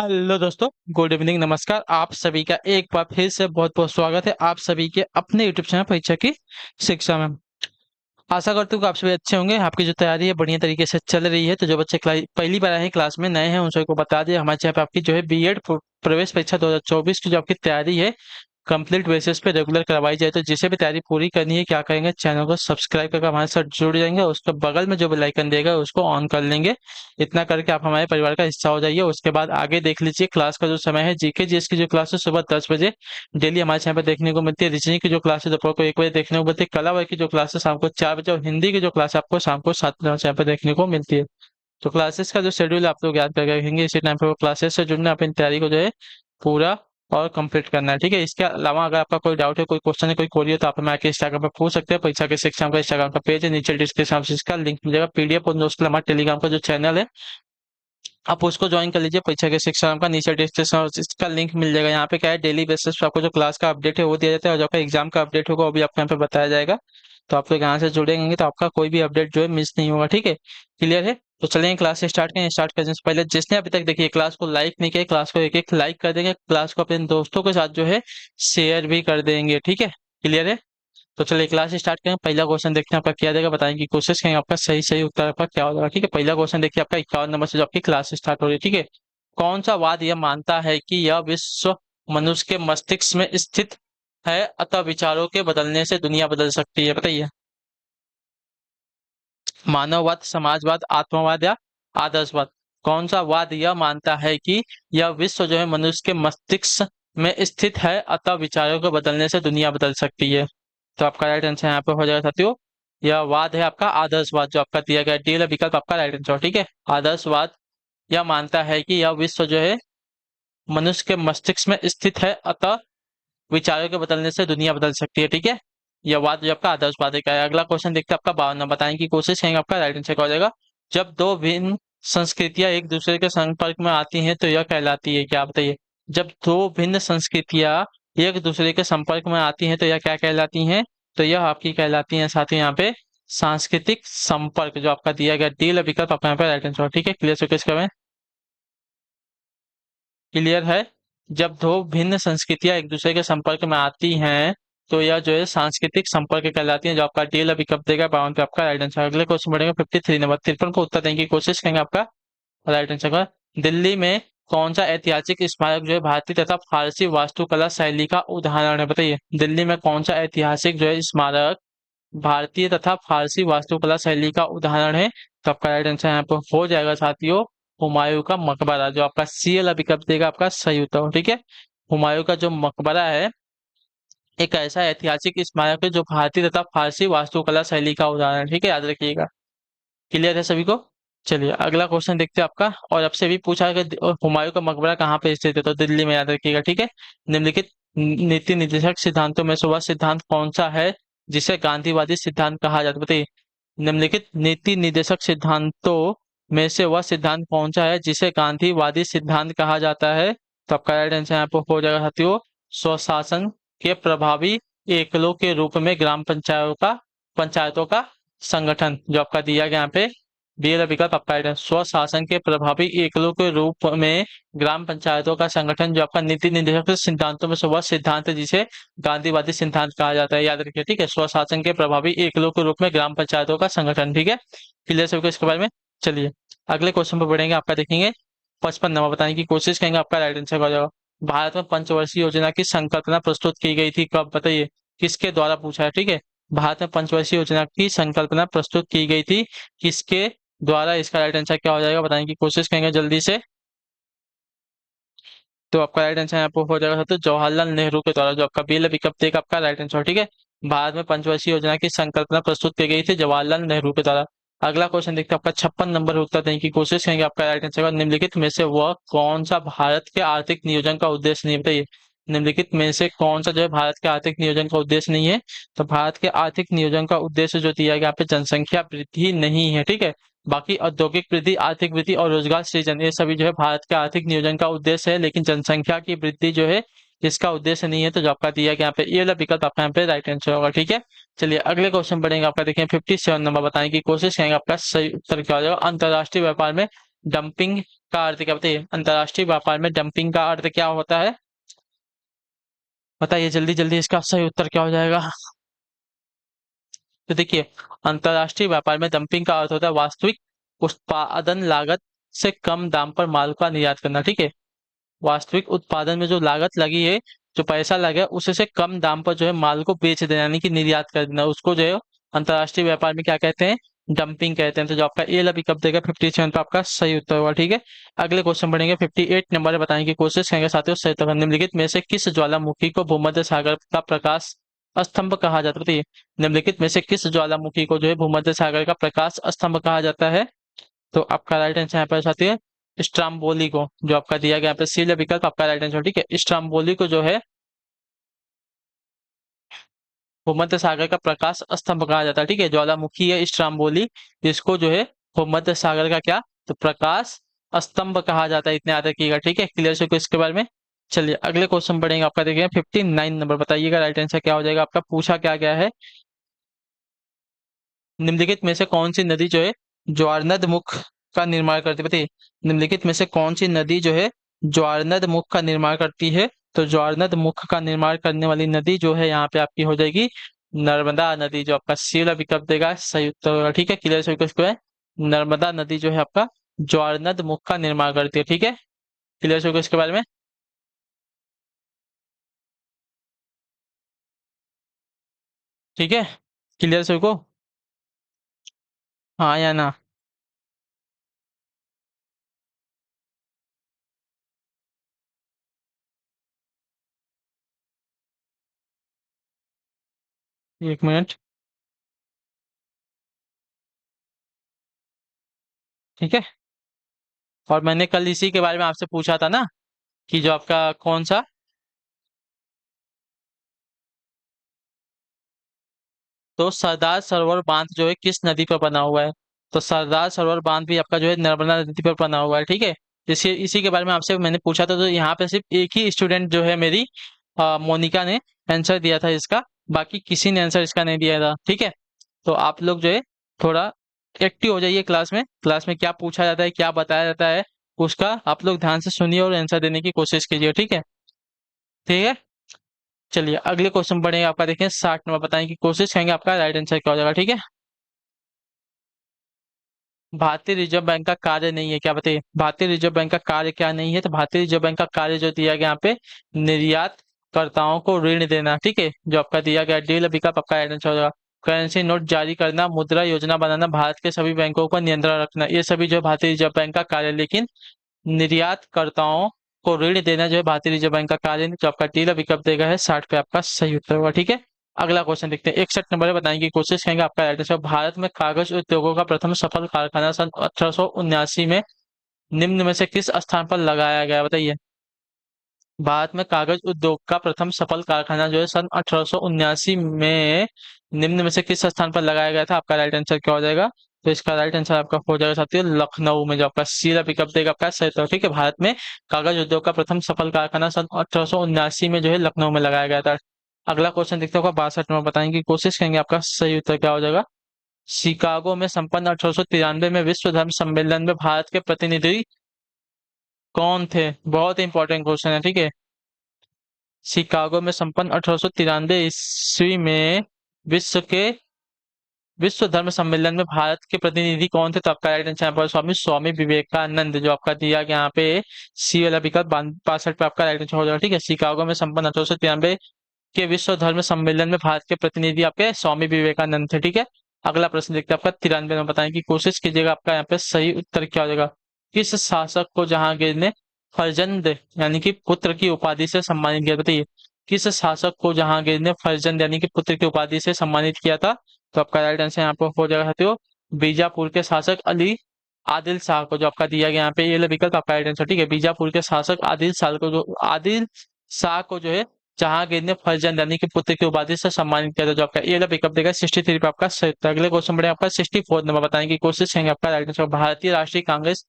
Hello दोस्तों। Good evening, नमस्कार। आप सभी का एक बार फिर से बहुत बहुत स्वागत है आप सभी के अपने यूट्यूब चैनल परीक्षा की शिक्षा में। आशा करता हूँ कि आप सभी अच्छे होंगे। आपकी जो तैयारी है बढ़िया तरीके से चल रही है। तो जो बच्चे पहली बार आए हैं, क्लास में नए हैं, उन सबको बता दिया हमारे चैनल पे आपकी जो है बीएड प्रवेश परीक्षा 2024 की जो आपकी तैयारी है कंप्लीट बेसिस पे रेगुलर करवाई जाए। तो जिसे भी तैयारी पूरी करनी है क्या करेंगे, चैनल को सब्सक्राइब करके हमारे साथ जुड़ जाएंगे, उसके बगल में जो बेल आइकन देगा उसको ऑन कर लेंगे। इतना करके आप हमारे परिवार का हिस्सा हो जाइए। उसके बाद आगे देख लीजिए, क्लास का जो समय है, जीके जीएस की जो क्लास है सुबह 10 बजे डेली हमारे चैनल पर देखने को मिलती है। रीजनिंग की जो क्लास है दोपहर को 1 बजे देखने को मिलती है। कला वर्ग की जो क्लास है शाम को 4 बजे, और हिंदी की जो क्लास है आपको शाम को 7 बजे हमारे चैनल पर देखने को मिलती है। तो क्लासेस का जो शेड्यूल आप लोग याद करके रखेंगे, इसी टाइम पे वो क्लासेस से जुड़ना, अपनी तैयारी को जो है पूरा और कंप्लीट करना है। ठीक है। इसके अलावा अगर आपका कोई डाउट है, कोई क्वेश्चन है, कोई क्वेरी है, तो आप हमें आके इंस्टाग्राम पे पूछ सकते हैं। परीक्षा के शिक्षा का इंस्टाग्राम का पेज है, नीचे डिस्क्रिप्शन में इसका लिंक मिलेगा पीडीएफ, और उसके लिए हमारे टेलीग्राम का जो चैनल है आप उसको ज्वाइन कर लीजिए। परीक्षा के शिक्षा का नीचे डिस्क्रिप्शन इसका लिंक मिल जाएगा। यहाँ पे क्या है, डेली बेसिस पे आपको जो क्लास का अपडेट है वो दिया जाता है, और जो आपका एग्जाम का अपडेट होगा वो भी आपको यहाँ पे बताया जाएगा। तो आप लोग यहाँ से जुड़ेंगे तो आपका कोई भी अपडेट जो है मिस नहीं होगा। ठीक है, क्लियर है। तो चलेंगे क्लास स्टार्ट करें। स्टार्ट करने से पहले जिसने अभी तक देखिए क्लास को लाइक नहीं किया, क्लास को एक एक लाइक कर देंगे, क्लास को अपने दोस्तों के साथ जो है शेयर भी कर देंगे। ठीक है, क्लियर है। तो चलिए क्लास स्टार्ट करें। पहला क्वेश्चन देखते हैं आपका क्या देगा, बताएं की कोशिश करेंगे आपका सही सही उत्तर आपका क्या होगा। ठीक है, पहला क्वेश्चन देखिए आपका 51 नंबर से जो आपकी क्लास स्टार्ट हो रही है। ठीक है, कौन सा वाद यह मानता है कि यह विश्व मनुष्य के मस्तिष्क में स्थित है, अतः विचारों के बदलने से दुनिया बदल सकती है? बताइए। मानववाद, समाजवाद, आत्मवाद या आदर्शवाद? कौन सा वाद यह मानता है कि यह विश्व जो है मनुष्य के मस्तिष्क में स्थित है, अतः विचारों के बदलने से दुनिया बदल सकती है? तो आपका राइट आंसर यहाँ पे हो जाएगा साथियों, यह वाद है आपका आदर्शवाद, जो आपका दिया गया डी वाला विकल्प आपका राइट आंसर। ठीक है, आदर्शवाद यह मानता है कि यह विश्व जो है मनुष्य के मस्तिष्क में स्थित है, अतः विचारों के बदलने से दुनिया बदल सकती है। ठीक है, यह बात जो आपका आदर्शवाद का है। अगला क्वेश्चन देखते हैं आपका 52, बताएं की कोशिश करेंगे आपका राइट आंसर क्या हो जाएगा। जब दो भिन्न संस्कृतियां एक दूसरे के संपर्क में आती हैं तो यह कहलाती है क्या? बताइए। जब दो भिन्न संस्कृतियां एक दूसरे के संपर्क में आती हैं तो यह क्या कहलाती हैं? तो यह आपकी कहलाती है साथियों यहाँ पे सांस्कृतिक संपर्क, जो आपका दिया गया डी विकल्प आपका यहाँ पे राइट आंसर। ठीक है, क्लियर से किसका में क्लियर है। जब दो भिन्न संस्कृतियां एक दूसरे के संपर्क में आती हैं तो यह जो है सांस्कृतिक संपर्क कहलाती है, जो आपका डी विकल्प देगा 52 पे आपका राइट आंसर। अगले क्वेश्चन बढ़ेगा 53 नंबर, 53 को उत्तर देने की कोशिश करेंगे आपका राइट आंसर का। दिल्ली में कौन सा ऐतिहासिक स्मारक जो है भारतीय तथा फारसी वास्तुकला शैली का उदाहरण है? बताइए। दिल्ली में कौन सा ऐतिहासिक जो है स्मारक भारतीय तथा फारसी वास्तुकला शैली का उदाहरण है? तो आपका राइट आंसर यहाँ पर हो जाएगा साथियों हुमायूं का मकबरा, जो आपका सी वाला विकल्प देगा आपका सही उत्तर। ठीक है, हुमायूं का जो मकबरा है एक ऐसा ऐतिहासिक स्मारक है जो भारतीय तथा फारसी वास्तुकला शैली का उदाहरण है। ठीक है, याद रखिएगा। क्लियर है सभी को। चलिए अगला क्वेश्चन देखते हैं आपका। और आपसे भी पूछा है कि हुमायूं का मकबरा कहाँ पे स्थित है, तो दिल्ली में, याद रखिएगा। ठीक है, निम्नलिखित नीति निर्देशक सिद्धांतों में से वह सिद्धांत कौन सा है जिसे गांधीवादी सिद्धांत कहा जाता है? बताइए। निम्नलिखित नीति निर्देशक सिद्धांतों में से वह सिद्धांत कौन सा है जिसे गांधीवादी सिद्धांत कहा जाता है? तो आपका राइट आंसर यहाँ पर हो जाएगा साथियों स्वशासन के प्रभावी एकलों के रूप में ग्राम पंचायतों का संगठन, जो आपका दिया गया यहाँ पे बी वाला विकल्प आपका राइट है। स्वशासन के प्रभावी एकलों के रूप में ग्राम पंचायतों का संगठन, जो आपका नीति निर्देशक सिद्धांतों में से वह सिद्धांत है जिसे गांधीवादी सिद्धांत कहा जाता है। याद रखिए। ठीक है, स्वशासन के प्रभावी एकलों के रूप में ग्राम पंचायतों का संगठन। ठीक है, क्लियर सबको इसके बारे में। चलिए अगले क्वेश्चन पर बढ़ेंगे। आपका देखेंगे 55 नंबर, बताने की कोशिश करेंगे आपका राइट आंसर हो जाएगा। भारत में पंचवर्षीय योजना की संकल्पना प्रस्तुत की गई थी कब? बताइए। किसके द्वारा पूछा है? ठीक है, भारत में पंचवर्षीय योजना की संकल्पना प्रस्तुत की गई थी किसके द्वारा? इसका राइट आंसर क्या हो जाएगा, बताने की कोशिश करेंगे जल्दी से। तो आपका राइट आंसर यहाँ पर हो जाएगा तो जवाहरलाल नेहरू के द्वारा, जो आपका बी विकल्प देगा आपका राइट आंसर। ठीक है, भारत में पंचवर्षीय योजना की संकल्पना प्रस्तुत की गई थी जवाहरलाल नेहरू के द्वारा। अगला क्वेश्चन देखते हैं आपका 56 नंबर उत्तर देने की कोशिश करेंगे आपका राइट आंसर का। निम्नलिखित में से वह कौन सा भारत के आर्थिक नियोजन का उद्देश्य नहीं? बताइए। निम्नलिखित में से कौन सा जो है भारत के आर्थिक नियोजन का उद्देश्य नहीं है? तो भारत के आर्थिक नियोजन का उद्देश्य जो दिया गया यहाँ पे जनसंख्या वृद्धि नहीं है। ठीक है, बाकी औद्योगिक वृद्धि, आर्थिक वृद्धि और रोजगार सृजन ये सभी जो है भारत के आर्थिक नियोजन का उद्देश्य है, लेकिन जनसंख्या की वृद्धि जो है इसका उद्देश्य नहीं है। तो जो आपका दिया गया यहाँ पे ये वाला विकल्प आपका यहाँ पे राइट आंसर होगा। ठीक है, चलिए अगले क्वेश्चन बढ़ेंगे आपका। देखिए 57 नंबर, बताने की कोशिश करेंगे आपका सही उत्तर क्या हो जाएगा। अंतरराष्ट्रीय व्यापार में डंपिंग का अर्थ क्या बताइए, अंतर्राष्ट्रीय व्यापार में डंपिंग का अर्थ क्या होता है, बताइए जल्दी जल्दी, इसका सही उत्तर क्या हो जाएगा। तो देखिए, अंतर्राष्ट्रीय व्यापार में डंपिंग का अर्थ होता है वास्तविक उत्पादन लागत से कम दाम पर माल का निर्यात करना, ठीक है। वास्तविक उत्पादन में जो लागत लगी है, जो पैसा लगा है, उससे से कम दाम पर जो है माल को बेच देना, यानी कि निर्यात कर देना, उसको जो है अंतर्राष्ट्रीय व्यापार में क्या कहते हैं, डंपिंग कहते हैं। तो जो आपका ए अभी कब देगा 57 पे आपका सही उत्तर होगा, ठीक है। अगले क्वेश्चन बढ़ेंगे, 58 नंबर है, बताने की कोशिश करेंगे साथियों। सही उत्तर निम्नलिखित में से किस ज्वालामुखी को भूमध्य सागर का प्रकाश स्तंभ कहा जाता है, बताइए। निम्नलिखित में से किस ज्वालामुखी को जो है भूमध्य सागर का प्रकाश स्तंभ कहा जाता है। तो आपका राइट आंसर यहाँ पर आती है स्ट्राम्बोली को, जो आपका दिया गया यहाँ पे सी विकल्प आपका राइट आंसर, ठीक है। स्ट्राम्बोली को जो है भूमध्य सागर का प्रकाश स्तंभ कहा जाता है, ठीक है। ज्वालामुखी है स्ट्राम्बोली, जिसको जो है भूमध्य सागर का क्या, तो प्रकाश स्तंभ कहा जाता है, इतने याद रखिएगा, ठीक है। क्लियर से इसके बारे में। चलिए अगले क्वेश्चन पढ़ेंगे, आपका देखिए 59 नंबर, बताइएगा राइट आंसर क्या हो जाएगा आपका। पूछा क्या गया है, निम्नलिखित में से कौन सी नदी जो है ज्वारनद मुख का निर्माण करती है, बताइए। निम्नलिखित में से कौन सी नदी जो है ज्वारनद मुख का निर्माण करती है। तो ज्वारनद मुख का निर्माण करने वाली नदी जो है यहाँ पे आपकी हो जाएगी नर्मदा नदी, जो आपका सी वाला विकल्प देगा सही उत्तर होगा, ठीक है। क्लियर से क्वेश्चन है, नर्मदा नदी जो है आपका ज्वारनद मुख का निर्माण करती है, ठीक है। क्लियर से इसके बारे में। ठीक है, क्लियर से को, हाँ या ना। एक मिनट, ठीक है। और मैंने कल इसी के बारे में आपसे पूछा था ना, कि जो आपका कौन सा, तो सरदार सरोवर बांध जो है किस नदी पर बना हुआ है। तो सरदार सरोवर बांध भी आपका जो है नर्मदा नदी पर बना हुआ है, ठीक है। इसी इसी के बारे में आपसे मैंने पूछा था, तो यहाँ पे सिर्फ एक ही स्टूडेंट जो है मेरी मोनिका ने आंसर दिया था इसका, बाकी किसी ने आंसर इसका नहीं दिया था, ठीक है। तो आप लोग जो है थोड़ा एक्टिव हो जाइए क्लास में, क्लास में क्या पूछा जाता है, क्या बताया जाता है, उसका आप लोग ध्यान से सुनिए और आंसर देने की कोशिश कीजिए, ठीक है। ठीक है, चलिए अगले क्वेश्चन बढ़ेंगे, आपका देखें 60 नंबर, बताने की कोशिश करेंगे आपका राइट आंसर क्या हो जाएगा, ठीक है। भारतीय रिजर्व बैंक का कार्य नहीं है, क्या बताइए, भारतीय रिजर्व बैंक का कार्य क्या नहीं है। तो भारतीय रिजर्व बैंक का कार्य जो दिया गया यहाँ पे, निर्यातकर्ताओं को ऋण देना, ठीक है। जो आपका दिया गया डील विकल्प आपका राइट आंसर हो जाएगा। करेंसी नोट जारी करना, मुद्रा योजना बनाना, भारत के सभी बैंकों पर नियंत्रण रखना, ये सभी जो है भारतीय रिजर्व बैंक का कार्य है। लेकिन निर्यातकर्ताओं को ऋण देना जो है भारतीय रिजर्व बैंक का कार्य नहीं। जो आपका डी विकल्प देगा है 60 पे आपका सही उत्तर होगा, ठीक है। अगला क्वेश्चन देखते हैं, 61 नंबर है, बताने की कोशिश करेंगे आपका राइट आंसर। भारत में कागज उद्योगों का प्रथम सफल कारखाना सन 1879 में निम्न में से किस स्थान पर लगाया गया, बताइए। भारत में कागज उद्योग का प्रथम सफल कारखाना जो है सन 1879 में निम्न में से किस स्थान पर लगाया गया था, आपका राइट आंसर क्या हो जाएगा। तो इसका राइट आंसर आपका हो जाएगा साथियों लखनऊ में, जो आपका सीधा पिकअप देगा आपका सही उत्तर, ठीक है। भारत में कागज उद्योग का प्रथम सफल कारखाना सन 1879 में जो है लखनऊ में लगाया गया था। अगला क्वेश्चन देखते होगा 62 में, बताने की कोशिश करेंगे आपका सही उत्तर क्या हो जाएगा। शिकागो में संपन्न 1893 में विश्व धर्म सम्मेलन में भारत के प्रतिनिधि कौन थे, बहुत इंपॉर्टेंट क्वेश्चन है, ठीक है। शिकागो में संपन्न 1893 ईस्वी में विश्व के विश्व धर्म सम्मेलन में भारत के प्रतिनिधि कौन थे। तो आपका राइट आंसर यहाँ पर स्वामी स्वामी विवेकानंद, जो आपका दिया गया यहाँ पे सी वाला विकल्प 62 पे आपका राइट आंसर हो जाएगा, ठीक है। शिकागो में संपन्न 1893 के विश्व धर्म सम्मेलन में भारत के प्रतिनिधि आपके स्वामी विवेकानंद थे, ठीक है। अगला प्रश्न देखते हैं आपका 93 में, बताने की कोशिश कीजिएगा आपका यहाँ पे सही उत्तर क्या हो जाएगा। किस शासक को जहांगीर ने फर्जंद यानी कि पुत्र की उपाधि से सम्मानित किया, बताइए। किस शासक को जहांगीर ने फर्जंद यानी कि पुत्र की उपाधि से सम्मानित किया था। तो आपका राइट आंसर यहाँ पर हो जाएगा साथियों बीजापुर के शासक अली आदिल शाह को, जो आपका दिया गया यहाँ पे ये विकल्प आपका राइट आंसर, ठीक है। बीजापुर के शासक आदिल शाह को, जो आदिल शाह को जो है जहांगीर ने फर्जंद यानी कि पुत्र की उपाधि से सम्मानित किया था, जो आपका ये वाला पिकअप देगा 63 पे आपका सही उत्तर। अगले क्वेश्चन बढ़े आपका 64 नंबर, बताने की कोशिश करेंगे आपका राइट आंसर। भारतीय राष्ट्रीय कांग्रेस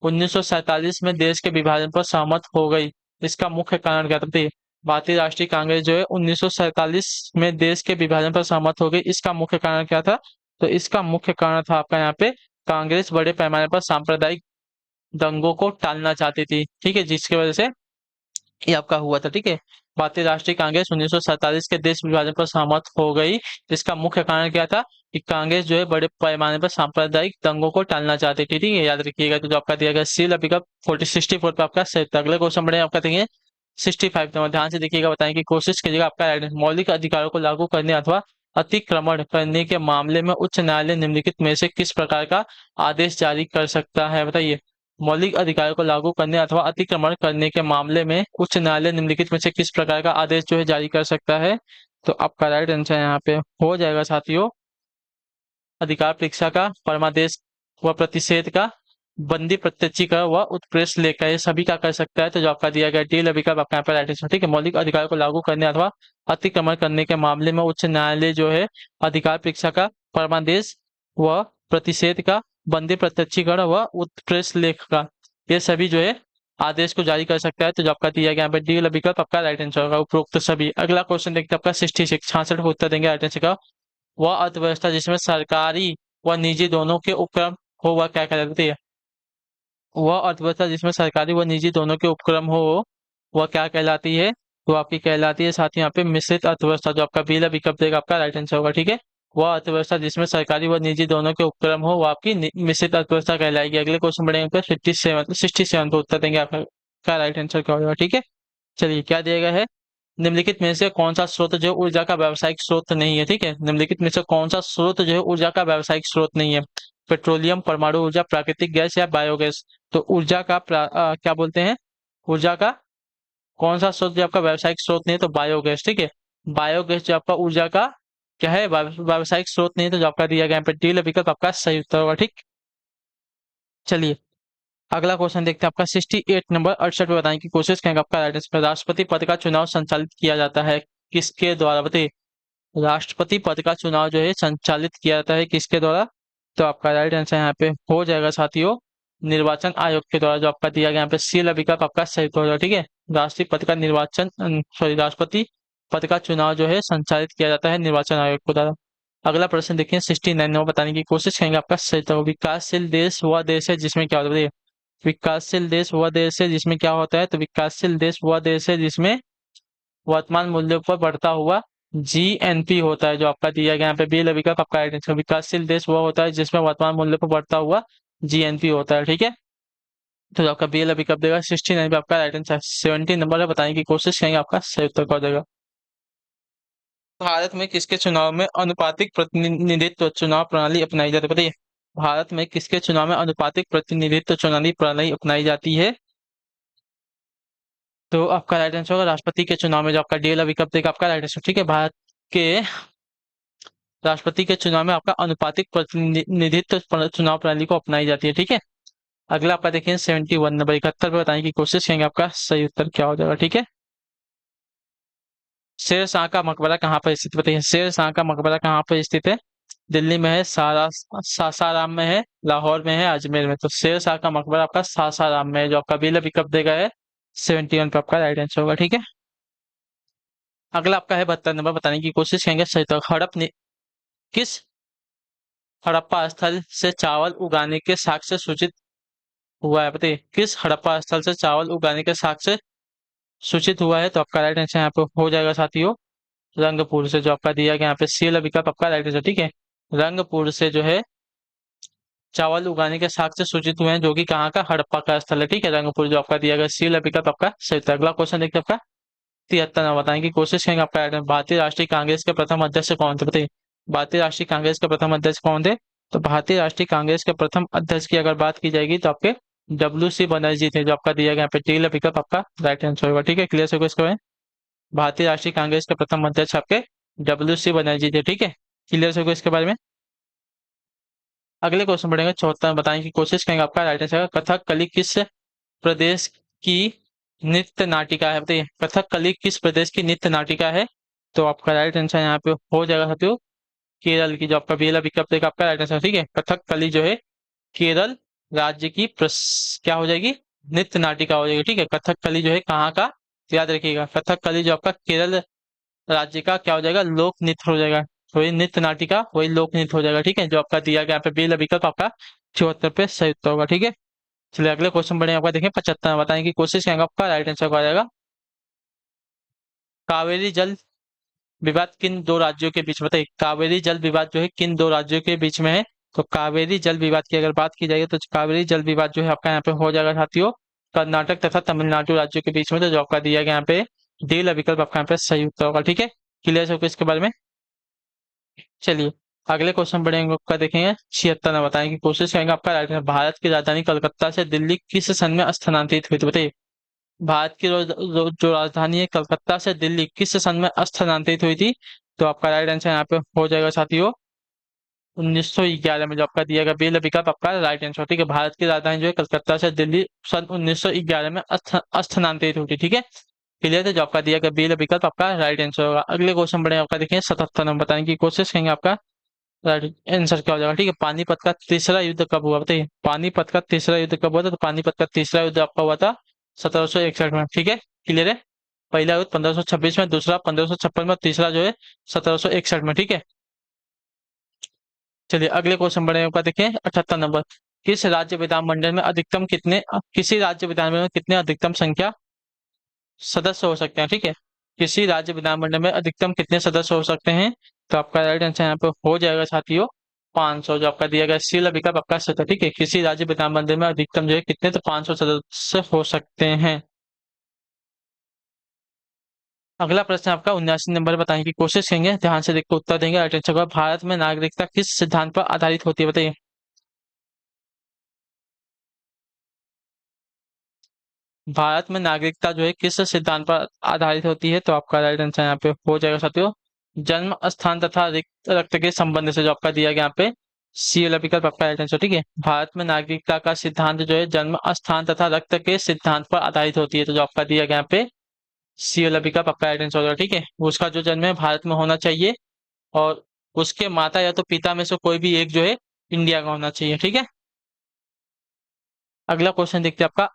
1947 में देश के विभाजन पर सहमत हो गई, इसका मुख्य कारण क्या था, बताइए। भारतीय राष्ट्रीय कांग्रेस जो है 1947 में देश के विभाजन पर सहमत हो गई, इसका मुख्य कारण क्या था। तो इसका मुख्य कारण था आपका यहाँ पे कांग्रेस बड़े पैमाने पर सांप्रदायिक दंगों को टालना चाहती थी, ठीक है, जिसकी वजह से ये आपका हुआ था, ठीक है। भारतीय राष्ट्रीय कांग्रेस 1947 के देश विभाजन पर सहमत हो गई। इसका मुख्य कारण क्या था कि कांग्रेस जो है बड़े पैमाने पर सांप्रदायिक दंगों को टालना चाहती थी, ठीक है, याद रखिएगा। तो जो आपका दिया गया सी अभी का 64 पे आपका सही था। अगले क्वेश्चन बढ़े आपका देंगे 65 नंबर, ध्यान से देखिएगा, बताएं कि कोशिश कीजिएगा आपका मौलिक अधिकारों को लागू करने अथवा अतिक्रमण करने के मामले में उच्च न्यायालय निम्नलिखित में से किस प्रकार का आदेश जारी कर सकता है, बताइए। मौलिक अधिकारों को लागू करने अथवा अतिक्रमण करने के मामले में उच्च न्यायालय निम्नलिखित में से किस प्रकार का आदेश जो है जारी कर सकता है। तो आपका राइट आंसर यहाँ पे हो जाएगा साथियों, अधिकार परीक्षा का, परमादेश व प्रतिषेध का, बंदी प्रत्यक्षीकरण व उत्प्रेष लेखा, ये सभी का कर सकता है। तो जो आपका दिया गया डी विकल्प आपका यहाँ पर राइट आंसर, ठीक है। मौलिक अधिकार को लागू करने अथवा अतिक्रमण करने के मामले में उच्च न्यायालय जो है अधिकार परीक्षा का, परमादेश व प्रतिषेध का, बंदी प्रत्यक्षीकरण व उत्प्रेष लेख का, ये सभी जो है आदेश को जारी कर सकता है। तो जो आपका दिया गया यहाँ पे डी विकल्प आपका राइट आंसर होगा, उपरोक्त सभी। अगला क्वेश्चन देखते हैं आपका 66 66 को उत्तर देंगे राइट आंसर का। वह अर्थव्यवस्था जिसमें सरकारी व निजी दोनों के उपक्रम हो वह क्या कहलाती है। वह अर्थव्यवस्था जिसमें सरकारी व निजी दोनों के उपक्रम हो वह क्या कहलाती है। तो आपकी कहलाती है साथ ही यहाँ पे मिश्रित अर्थव्यवस्था, जो आपका बी विकल्प देगा आपका राइट आंसर होगा, ठीक है। वह अर्थव्यवस्था जिसमें सरकारी व निजी दोनों के उपक्रम हो वह आपकी मिश्रित अर्थव्यवस्था कहलाएगी। अगले क्वेश्चन बढ़ेंगे 67 पे उत्तर देंगे आपका राइट आंसर क्या होगा, ठीक है। चलिए क्या दिया गया है, निम्नलिखित में से कौन सा स्रोत जो है ऊर्जा का व्यावसायिक स्रोत नहीं है, ठीक है। निम्नलिखित में से कौन सा स्रोत जो है ऊर्जा का व्यावसायिक स्रोत नहीं है। पेट्रोलियम, परमाणु ऊर्जा, प्राकृतिक गैस या बायोगैस। तो ऊर्जा का क्या बोलते हैं, ऊर्जा का कौन सा स्रोत जो आपका व्यावसायिक स्रोत नहीं है, तो बायोगैस, ठीक है। बायोगैस जो आपका ऊर्जा का क्या है, व्यावसायिक स्रोत नहीं है। तो जो आपका दिया गया यहाँ पे डी विकल्प आपका सही उत्तर होगा, ठीक। चलिए अगला क्वेश्चन देखते हैं आपका 68 नंबर, 68 पे बताने की कोशिश करेंगे आपका राइट आंसर। राष्ट्रपति पद का चुनाव संचालित किया जाता है किसके द्वारा, बताइए। राष्ट्रपति पद का चुनाव जो है संचालित किया जाता है किसके द्वारा। तो आपका राइट आंसर यहाँ पे हो जाएगा साथियों, निर्वाचन आयोग के द्वारा। जो आपका दिया गया यहाँ पे सी विकल्प आपका सही उत्तर होगा, ठीक है। राष्ट्रीय पद का निर्वाचन सॉरी राष्ट्रपति पद का चुनाव जो है संचालित किया जाता है निर्वाचन आयोग के द्वारा। अगला प्रश्न देखिए 69 नंबर, बताने की कोशिश करेंगे आपका सही उत्तर। विकासशील देश वह देश है जिसमें क्या होता है। विकासशील देश वह देश है जिसमें क्या होता है। तो विकासशील देश वह देश है जिसमें वर्तमान मूल्यों पर बढ़ता हुआ जीएनपी होता है। जो आपका दिया गया यहाँ पे बी विकल्प आपका राइट आंसर। विकासशील देश वह होता है जिसमें वर्तमान मूल्य पर बढ़ता हुआ जीएनपी होता है, ठीक है। तो जो आपका बी विकल्प देगा 69 पे आपका राइट आंसर। 70 नंबर है, बताने की कोशिश करेंगे आपका सही उत्तर क्या हो जाएगा। भारत में किसके चुनाव में अनुपातिक प्रतिनिधित्व चुनाव प्रणाली अपनाई जाती है, बताइए। भारत में किसके चुनाव में अनुपातिक प्रतिनिधित्व चुनावी प्रणाली अपनाई जाती है। तो आपका राइट आंसर होगा राष्ट्रपति के चुनाव में। जो आपका डी विकल्प देगा आपका राइट आंसर, ठीक है। भारत के राष्ट्रपति के चुनाव में आपका अनुपातिक प्रतिनिधित्व चुनाव प्रणाली को अपनाई जाती है, ठीक है। अगला आपका देखिए 71 नंबर, 71 पे बताने की कोशिश करेंगे आपका सही उत्तर क्या हो जाएगा, ठीक है। शेर शाह का मकबरा कहाँ पर स्थित, बताइए। शेर शाह का मकबरा कहाँ पर स्थित है। दिल्ली में है, सासाराम में है, लाहौर में है, अजमेर में। तो शेर शाह का मकबरा आपका सासाराम में है। जो आपका बी विकल्प देगा है 71 पे आपका राइट आंसर होगा, ठीक है। अगला आपका है 72 नंबर, बताने की कोशिश करेंगे सही उत्तर। किस हड़प्पा स्थल से चावल उगाने के साक्ष्य सूचित हुआ है, बताइए। किस हड़प्पा स्थल से चावल उगाने के साक्ष्य सूचित हुआ है। तो आपका राइट आंसर यहाँ पे हो जाएगा साथियों, रंगपुर से। जो आपका दिया गया यहाँ पे सी विकल्प आपका राइट आंसर, ठीक है। रंगपुर से जो है चावल उगाने के साक्ष्य सूचित हुए हैं, जो कि कहाँ का, हड़प्पा का स्थल है, ठीक है, रंगपुर। जो आपका दिया गया सी विकल्प आपका सही उत्तर। अगला क्वेश्चन देखते हैं आपका 73 नंबर, बताने की कोशिश करेंगे आपका राइट आंसर। भारतीय राष्ट्रीय कांग्रेस के प्रथम अध्यक्ष कौन थे, बताइए। भारतीय राष्ट्रीय कांग्रेस के प्रथम अध्यक्ष कौन थे। तो भारतीय राष्ट्रीय कांग्रेस के प्रथम अध्यक्ष की अगर बात की जाएगी तो आपके WC बनर्जी थे। जो आपका दिया गया यहाँ पे टी विकल्प आपका राइट आंसर होगा, ठीक है। क्लियर से इसके बारे में, भारतीय राष्ट्रीय कांग्रेस के प्रथम अध्यक्ष आपके WC बनर्जी थे, ठीक है। क्लियर से इसके बारे में। अगले क्वेश्चन बढ़ेंगे 74, बताने की कोशिश करेंगे आपका राइट आंसर। कथकली किस प्रदेश की नृत्य नाटिका है, बताइए। कथकली किस प्रदेश की नृत्य नाटिका है। तो आपका राइट आंसर यहाँ पे हो जाएगा साथियों, केरल की। जो आपका बेला विकल्प देगा आपका राइट आंसर, ठीक है। कथकली जो है केरल राज्य की क्या हो जाएगी, नृत्य नाटिका हो जाएगी, ठीक है। कथकली जो है कहाँ का, याद रखिएगा। कथकली जो आपका केरल राज्य का क्या हो जाएगा, लोक नृत्य हो जाएगा। वही नृत्य नाटिका वही लोक नृत्य हो जाएगा, ठीक है। जो आपका दिया गया यहाँ पे बेला विकल्प आपका 74 पे सही उत्तर होगा, ठीक है। चलिए अगले क्वेश्चन बढ़े आपका देखें 75 बताएं कि कोशिश करेंगे आपका राइट आंसर आ जाएगा। कावेरी जल विवाद किन दो राज्यों के बीच, बताइए कावेरी जल विवाद जो है किन दो राज्यों के बीच में है। तो कावेरी जल विवाद की अगर बात की जाएगी तो कावेरी जल विवाद जो है आपका यहाँ पे हो जाएगा साथियों कर्नाटक तथा तमिलनाडु राज्यों के बीच में। तो जो आपका दिया गया यहाँ पे डी वाला विकल्प आपका यहाँ पे सही उत्तर होगा। ठीक है, क्लियर है इसके बारे में। चलिए अगले क्वेश्चन बढ़ेंगे आपका देखेंगे 76 में बताएं कि कोशिश करेंगे आपका राइट आंसर। भारत की राजधानी कलकत्ता से दिल्ली किस सन में स्थानांतरित हुई थी, बताइए भारत की जो राजधानी है कलकत्ता से दिल्ली किस सन में स्थानांतरित हुई थी। तो आपका राइट आंसर यहाँ पे हो जाएगा साथियों 1911 में। जो आपका दिया गया बी विकल्प आपका राइट आंसर। ठीक है, भारत की राजधानी जो है कलकत्ता से दिल्ली सन 1911 में स्थानांतरित हुई थी। ठीक है, क्लियर है। जो आपका दिया गया बी विकल्प आपका राइट आंसर होगा। अगले क्वेश्चन बढ़े आपका देखें 77 नंबर बताने की कोशिश करेंगे आपका राइट आंसर क्या हो जाएगा। ठीक है, पानीपत का तीसरा युद्ध कब हुआ, बताइए पानीपत का तीसरा युद्ध कब हुआ था। तो पानीपत का तीसरा युद्ध आपका हुआ था 1761 में। ठीक है, क्लियर है। पहला युद्ध 1526 में, दूसरा 1556 में, तीसरा जो है 1761 में। ठीक है, चलिए अगले क्वेश्चन बढ़े आपका देखें 78 नंबर। किस राज्य विधानमंडल में अधिकतम कितने किसी राज्य विधानमंडल में कितने अधिकतम संख्या सदस्य हो सकते हैं। ठीक है, किसी राज्य विधानमंडल में अधिकतम कितने सदस्य हो सकते हैं। तो आपका राइट आंसर यहाँ पे हो जाएगा साथियों 500। जो आपका दिया गया सी विकल्प आपका सत्य। ठीक है, किसी राज्य विधानमंडल में अधिकतम जो है कितने, तो 500 सदस्य हो सकते हैं। अगला प्रश्न आपका 79 नंबर बताने की कोशिश करेंगे, ध्यान से देखकर उत्तर देंगे। राइट आंसर होगा भारत में नागरिकता किस सिद्धांत पर आधारित होती है, बताइए भारत में नागरिकता जो है किस सिद्धांत पर आधारित होती है। तो आपका राइट आंसर यहाँ पे हो जाएगा साथियों जन्म स्थान तथा रक्त के संबंध से। जो आपका दिया गया यहाँ पे सी वाला विकल्प आपका राइट आंसर। ठीक है, भारत में नागरिकता का सिद्धांत जो है जन्म स्थान तथा रक्त के सिद्धांत पर आधारित होती है। तो जो आपका दिया गया यहाँ पे सी वाला विकल्प आपका राइट आंसर होगा। ठीक है, उसका जो जन्म है भारत में होना चाहिए और उसके माता या तो पिता में से कोई भी एक जो है इंडिया का होना चाहिए। ठीक है, अगला क्वेश्चन देखते हैं आपका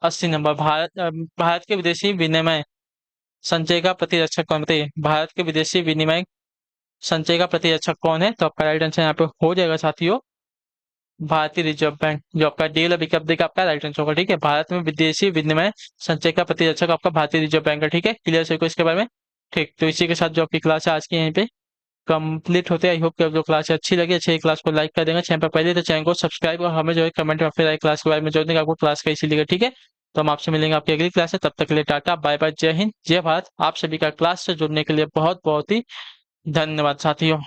80 नंबर। भारत के विदेशी विनिमय संचय का प्रतिरक्षक कौन, बताइए भारत के विदेशी विनिमय संचय का प्रतिरक्षक कौन है। तो आपका राइट आंसर यहाँ पे हो जाएगा साथियों भारतीय रिजर्व बैंक। जो आपका डीएल विकल्प देगा आपका राइट आंसर होगा। ठीक है, भारत में विदेशी विनिमय संचय का प्रतिरक्षक आपका भारतीय रिजर्व बैंक है। ठीक है, क्लियर है को इसके बारे में। ठीक, तो इसी के साथ जो आपकी क्लास है आज की यहीं पे कंप्लीट होते हैं। आई होप कि जो क्लास है अच्छी लगी, अच्छी क्लास को लाइक कर देंगे, चैनल पर पहले तो चैनल को सब्सक्राइब और हमें जो है कमेंट में फिर क्लास के बारे में जोड़ने का आपको क्लास कैसी लगी। ठीक है, तो हम आपसे मिलेंगे आपकी अगली क्लास है, तब तक के लिए टाटा बाय बाय, जय हिंद जय भारत। आप सभी का क्लास से जुड़ने के लिए बहुत बहुत ही धन्यवाद साथियों।